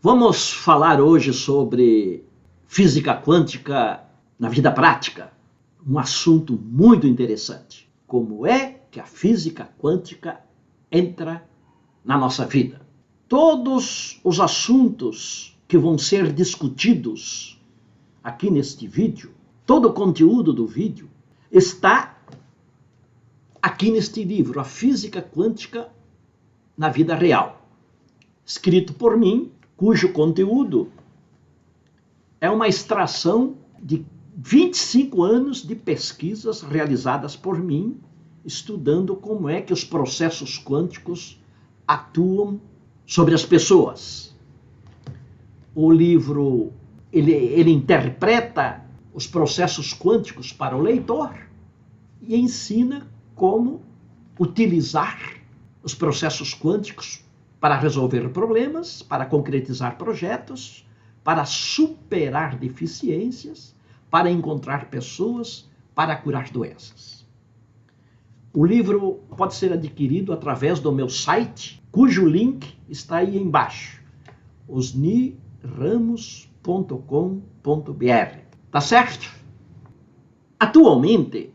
Vamos falar hoje sobre física quântica na vida prática. Um assunto muito interessante. Como é que a física quântica entra na nossa vida? Todos os assuntos que vão ser discutidos aqui neste vídeo, todo o conteúdo do vídeo está aqui neste livro, A Física Quântica na Vida Real, escrito por mim, cujo conteúdo é uma extração de 25 anos de pesquisas realizadas por mim, estudando como é que os processos quânticos atuam sobre as pessoas. O livro, ele interpreta os processos quânticos para o leitor e ensina como utilizar os processos quânticos para resolver problemas, para concretizar projetos, para superar deficiências, para encontrar pessoas, para curar doenças. O livro pode ser adquirido através do meu site, cujo link está aí embaixo, osniramos.com.br. Tá certo? Atualmente,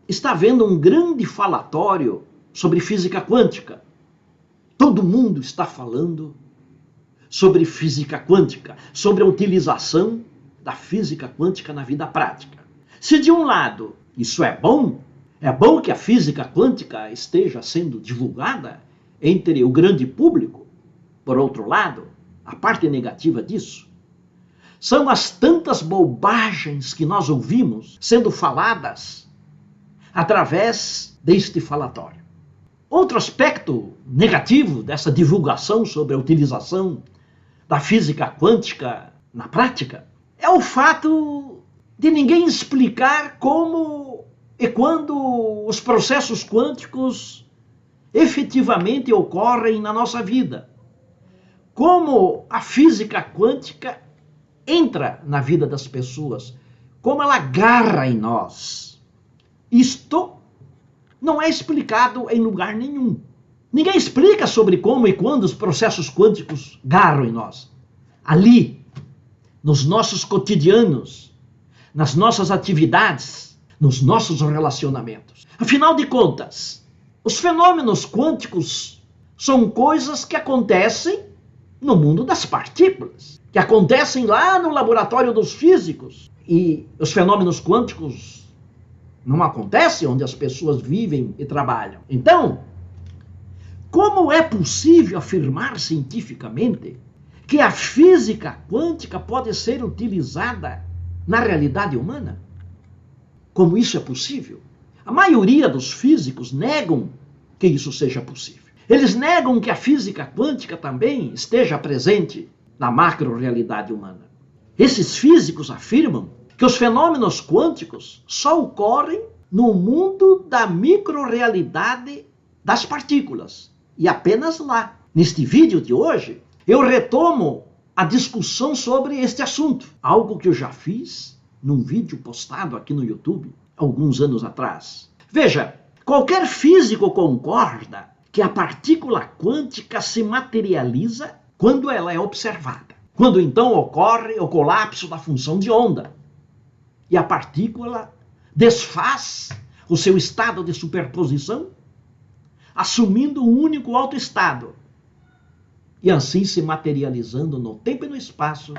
está havendo um grande falatório sobre física quântica. Todo mundo está falando sobre física quântica, sobre a utilização da física quântica na vida prática. Se de um lado isso é bom que a física quântica esteja sendo divulgada entre o grande público, por outro lado, a parte negativa disso são as tantas bobagens que nós ouvimos sendo faladas através deste falatório. Outro aspecto negativo dessa divulgação sobre a utilização da física quântica na prática é o fato de ninguém explicar como e quando os processos quânticos efetivamente ocorrem na nossa vida. Como a física quântica entra na vida das pessoas, como ela agarra em nós. Isto não é explicado em lugar nenhum. Ninguém explica sobre como e quando os processos quânticos agarram em nós. Ali, nos nossos cotidianos, nas nossas atividades, nos nossos relacionamentos. Afinal de contas, os fenômenos quânticos são coisas que acontecem no mundo das partículas, que acontecem lá no laboratório dos físicos. E os fenômenos quânticos não acontecem onde as pessoas vivem e trabalham. Então, como é possível afirmar cientificamente que a física quântica pode ser utilizada na realidade humana? Como isso é possível? A maioria dos físicos negam que isso seja possível. Eles negam que a física quântica também esteja presente na macro-realidade humana. Esses físicos afirmam que os fenômenos quânticos só ocorrem no mundo da micro-realidade das partículas, e apenas lá. Neste vídeo de hoje, eu retomo a discussão sobre este assunto, algo que eu já fiz num vídeo postado aqui no YouTube alguns anos atrás. Veja, qualquer físico concorda que a partícula quântica se materializa quando ela é observada. Quando então ocorre o colapso da função de onda. E a partícula desfaz o seu estado de superposição, assumindo um único autoestado, e assim se materializando no tempo e no espaço,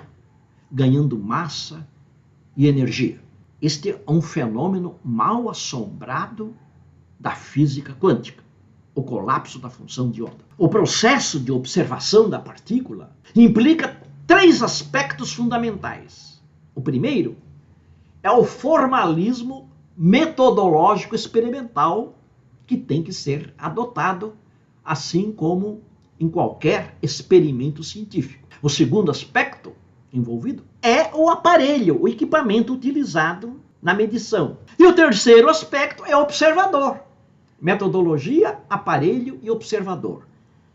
ganhando massa e energia. Este é um fenômeno mal assombrado da física quântica, o colapso da função de onda. O processo de observação da partícula implica 3 aspectos fundamentais. O primeiro é o formalismo metodológico experimental que tem que ser adotado, assim como em qualquer experimento científico. O segundo aspecto envolvido é o aparelho, o equipamento utilizado na medição. E o terceiro aspecto é o observador. Metodologia, aparelho e observador.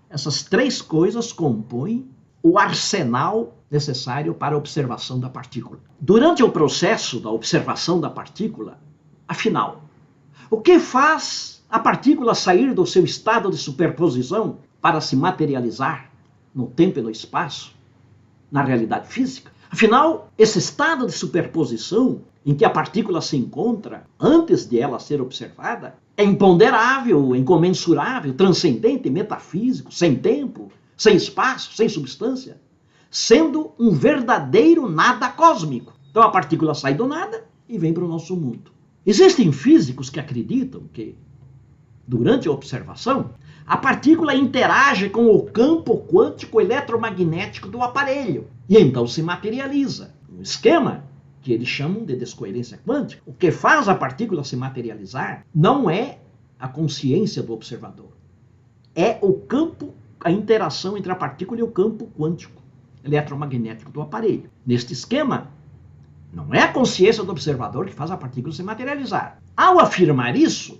Essas 3 coisas compõem o arsenal necessário para a observação da partícula. Durante o processo da observação da partícula, afinal, o que faz a partícula sair do seu estado de superposição para se materializar no tempo e no espaço? na realidade física. Afinal, esse estado de superposição em que a partícula se encontra antes de ela ser observada é imponderável, incomensurável, transcendente, metafísico, sem tempo, sem espaço, sem substância, sendo um verdadeiro nada cósmico. Então a partícula sai do nada e vem para o nosso mundo. Existem físicos que acreditam que, durante a observação, a partícula interage com o campo quântico eletromagnético do aparelho e então se materializa. Um esquema que eles chamam de descoerência quântica. O que faz a partícula se materializar não é a consciência do observador. É o campo, a interação entre a partícula e o campo quântico eletromagnético do aparelho. Neste esquema, não é a consciência do observador que faz a partícula se materializar. Ao afirmar isso,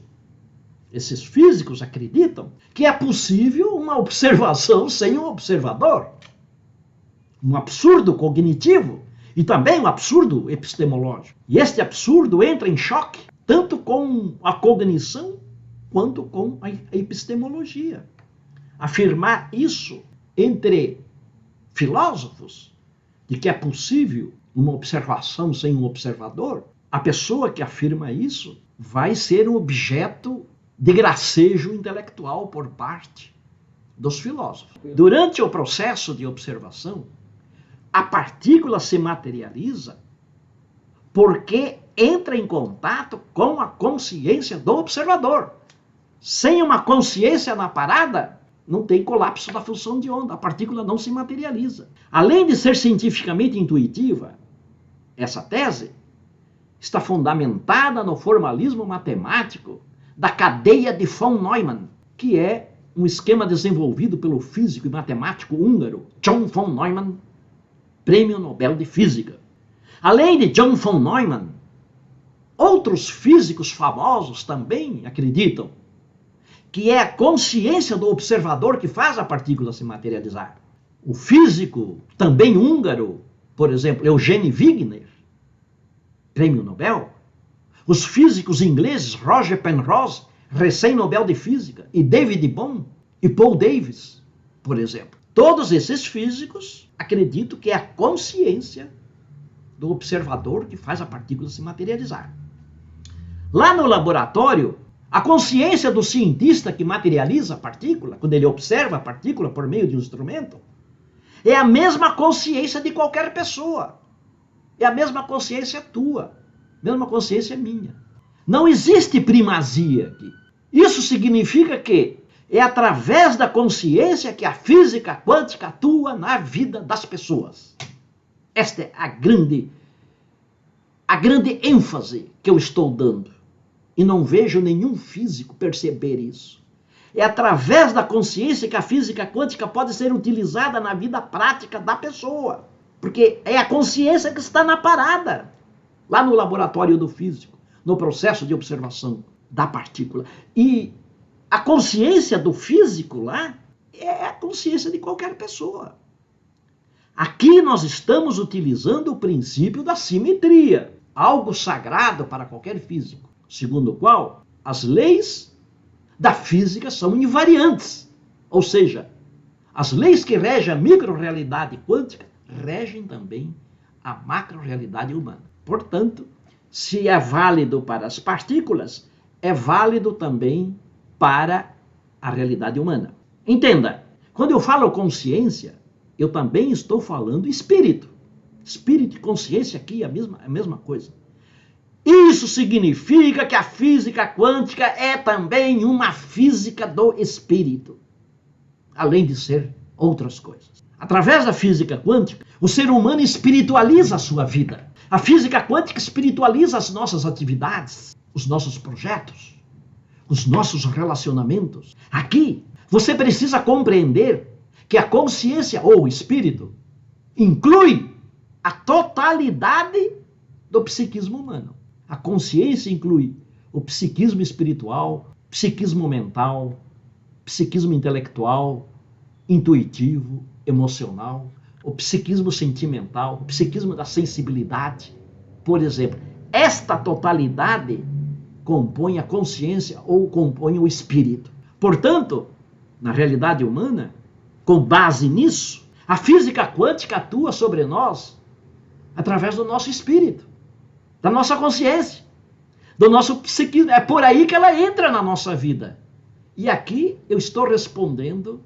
esses físicos acreditam que é possível uma observação sem um observador. Um absurdo cognitivo e também um absurdo epistemológico. E este absurdo entra em choque tanto com a cognição quanto com a epistemologia. Afirmar isso entre filósofos, de que é possível uma observação sem um observador, a pessoa que afirma isso vai ser objeto de gracejo intelectual por parte dos filósofos. Durante o processo de observação, a partícula se materializa porque entra em contato com a consciência do observador. Sem uma consciência na parada, não tem colapso da função de onda, a partícula não se materializa. Além de ser cientificamente intuitiva, essa tese está fundamentada no formalismo matemático da cadeia de von Neumann, que é um esquema desenvolvido pelo físico e matemático húngaro John von Neumann, Prêmio Nobel de Física. Além de John von Neumann, outros físicos famosos também acreditam que é a consciência do observador que faz a partícula se materializar. O físico, também húngaro, por exemplo, Eugene Wigner, Prêmio Nobel. Os físicos ingleses Roger Penrose, recém-Nobel de Física, e David Bohm e Paul Davies, por exemplo. Todos esses físicos acreditam que é a consciência do observador que faz a partícula se materializar. Lá no laboratório, a consciência do cientista que materializa a partícula, quando ele observa a partícula por meio de um instrumento, é a mesma consciência de qualquer pessoa. É a mesma consciência tua, a mesma consciência minha. Não existe primazia aqui. Isso significa que é através da consciência que a física quântica atua na vida das pessoas. Esta é a grande ênfase que eu estou dando. E não vejo nenhum físico perceber isso. É através da consciência que a física quântica pode ser utilizada na vida prática da pessoa. Porque é a consciência que está na parada, lá no laboratório do físico, no processo de observação da partícula. E a consciência do físico lá é a consciência de qualquer pessoa. Aqui nós estamos utilizando o princípio da simetria, algo sagrado para qualquer físico, segundo o qual as leis da física são invariantes. Ou seja, as leis que regem a micro-realidade quântica regem também a macro-realidade humana. Portanto, se é válido para as partículas, é válido também para a realidade humana. Entenda, quando eu falo consciência, eu também estou falando espírito. Espírito e consciência aqui é a mesma coisa. Isso significa que a física quântica é também uma física do espírito, além de ser outras coisas. Através da física quântica, o ser humano espiritualiza a sua vida. A física quântica espiritualiza as nossas atividades, os nossos projetos, os nossos relacionamentos. Aqui, você precisa compreender que a consciência ou o espírito inclui a totalidade do psiquismo humano. A consciência inclui o psiquismo espiritual, psiquismo mental, psiquismo intelectual, intuitivo, emocional, o psiquismo sentimental, o psiquismo da sensibilidade. Por exemplo, esta totalidade compõe a consciência ou compõe o espírito. Portanto, na realidade humana, com base nisso, A física quântica atua sobre nós através do nosso espírito, da nossa consciência, do nosso psiquismo. É por aí que ela entra na nossa vida. E aqui eu estou respondendo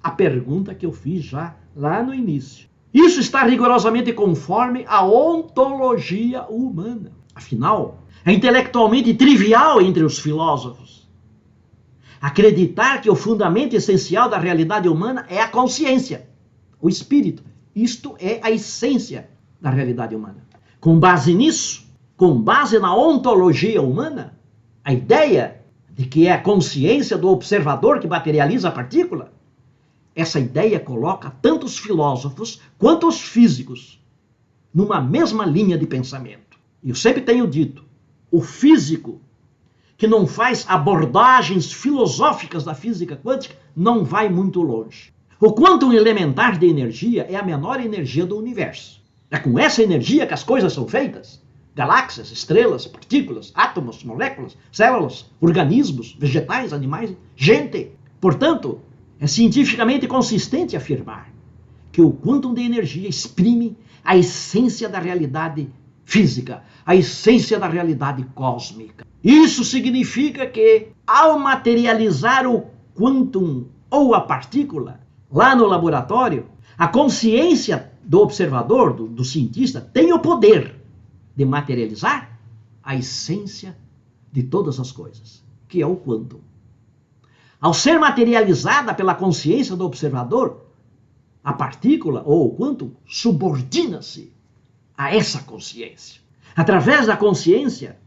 a pergunta que eu fiz já lá no início. Isso está rigorosamente conforme a ontologia humana. Afinal, é intelectualmente trivial entre os filósofos acreditar que o fundamento essencial da realidade humana é a consciência, o espírito. Isto é a essência da realidade humana. Com base nisso, com base na ontologia humana, a ideia de que é a consciência do observador que materializa a partícula, essa ideia coloca tanto os filósofos quanto os físicos numa mesma linha de pensamento. E eu sempre tenho dito, o físico que não faz abordagens filosóficas da física quântica não vai muito longe. O quantum elementar de energia é a menor energia do universo. É com essa energia que as coisas são feitas. Galáxias, estrelas, partículas, átomos, moléculas, células, organismos, vegetais, animais, gente. Portanto, é cientificamente consistente afirmar que o quantum de energia exprime a essência da realidade física, a essência da realidade cósmica. Isso significa que, ao materializar o quantum ou a partícula lá no laboratório, a consciência do observador, do cientista, tem o poder de materializar a essência de todas as coisas, que é o quantum. Ao ser materializada pela consciência do observador, a partícula ou o quantum subordina-se a essa consciência. Através da consciência,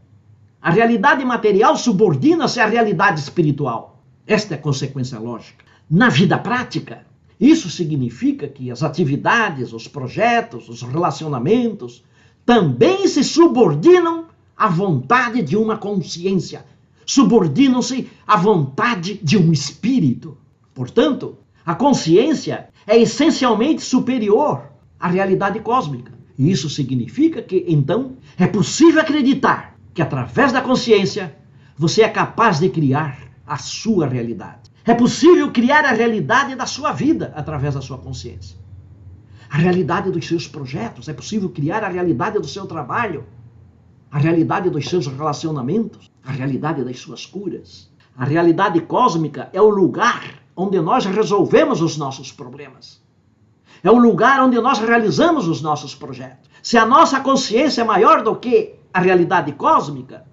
a realidade material subordina-se à realidade espiritual. Esta é a consequência lógica. Na vida prática, isso significa que as atividades, os projetos, os relacionamentos também se subordinam à vontade de uma consciência, subordinam-se à vontade de um espírito. Portanto, a consciência é essencialmente superior à realidade cósmica. E isso significa que, então, é possível acreditar que, através da consciência, você é capaz de criar a sua realidade. É possível criar a realidade da sua vida através da sua consciência. A realidade dos seus projetos, é possível criar a realidade do seu trabalho, a realidade dos seus relacionamentos, a realidade das suas curas. A realidade cósmica é o lugar onde nós resolvemos os nossos problemas. É o lugar onde nós realizamos os nossos projetos. Se a nossa consciência é maior do que a realidade cósmica,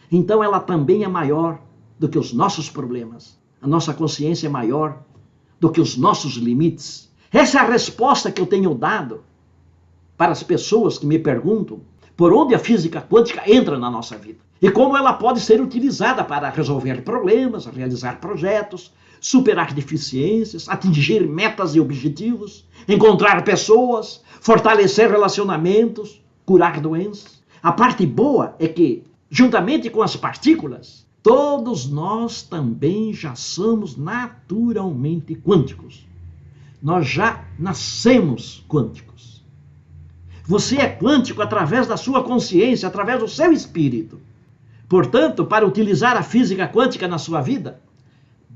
então ela também é maior do que os nossos problemas. A nossa consciência é maior do que os nossos limites. Essa é a resposta que eu tenho dado para as pessoas que me perguntam por onde a física quântica entra na nossa vida e como ela pode ser utilizada para resolver problemas, realizar projetos, superar deficiências, atingir metas e objetivos, encontrar pessoas, fortalecer relacionamentos, curar doenças. A parte boa é que, juntamente com as partículas, todos nós também já somos naturalmente quânticos. Nós já nascemos quânticos. Você é quântico através da sua consciência, através do seu espírito. Portanto, para utilizar a física quântica na sua vida,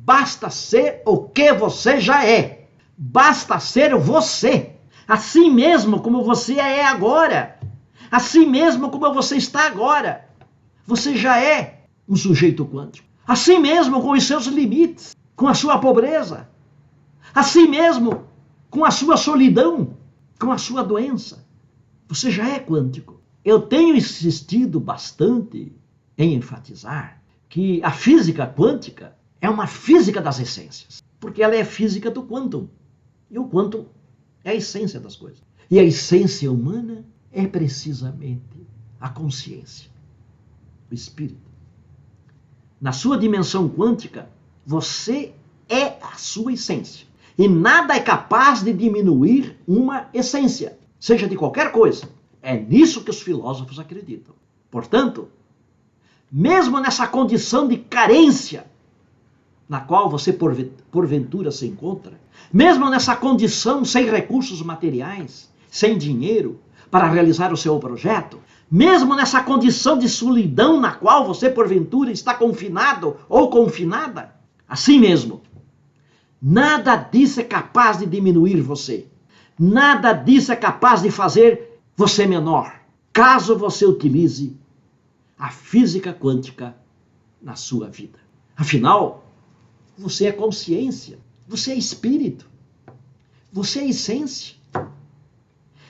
basta ser o que você já é. Basta ser você. Assim mesmo como você é agora. Assim mesmo como você está agora. Você já é um sujeito quântico. Assim mesmo com os seus limites, com a sua pobreza. Assim mesmo com a sua solidão, com a sua doença. Você já é quântico. Eu tenho insistido bastante em enfatizar que a física quântica é uma física das essências, porque ela é física do quantum. E o quantum é a essência das coisas. E a essência humana é precisamente a consciência, o espírito. Na sua dimensão quântica, você é a sua essência. E nada é capaz de diminuir uma essência, seja de qualquer coisa. É nisso que os filósofos acreditam. Portanto, mesmo nessa condição de carência na qual você porventura se encontra, mesmo nessa condição sem recursos materiais, sem dinheiro para realizar o seu projeto, mesmo nessa condição de solidão na qual você porventura está confinado ou confinada, assim mesmo, Nada disso é capaz de diminuir você. Nada disso é capaz de fazer você menor, caso você utilize a física quântica na sua vida. Afinal, você é consciência, você é espírito, você é essência.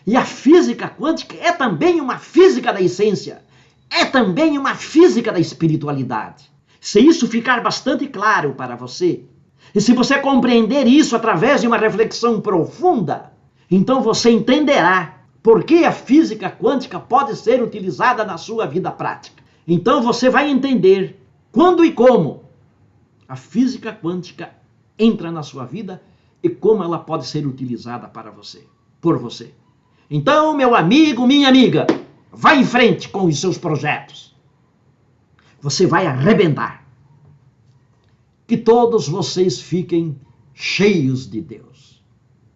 E a física quântica é também uma física da essência, é também uma física da espiritualidade. Se isso ficar bastante claro para você, e se você compreender isso através de uma reflexão profunda, então você entenderá por que a física quântica pode ser utilizada na sua vida prática. Então você vai entender quando e como a física quântica entra na sua vida e como ela pode ser utilizada para você, por você. Então, meu amigo, minha amiga, vá em frente com os seus projetos. Você vai arrebentar. Que todos vocês fiquem cheios de Deus.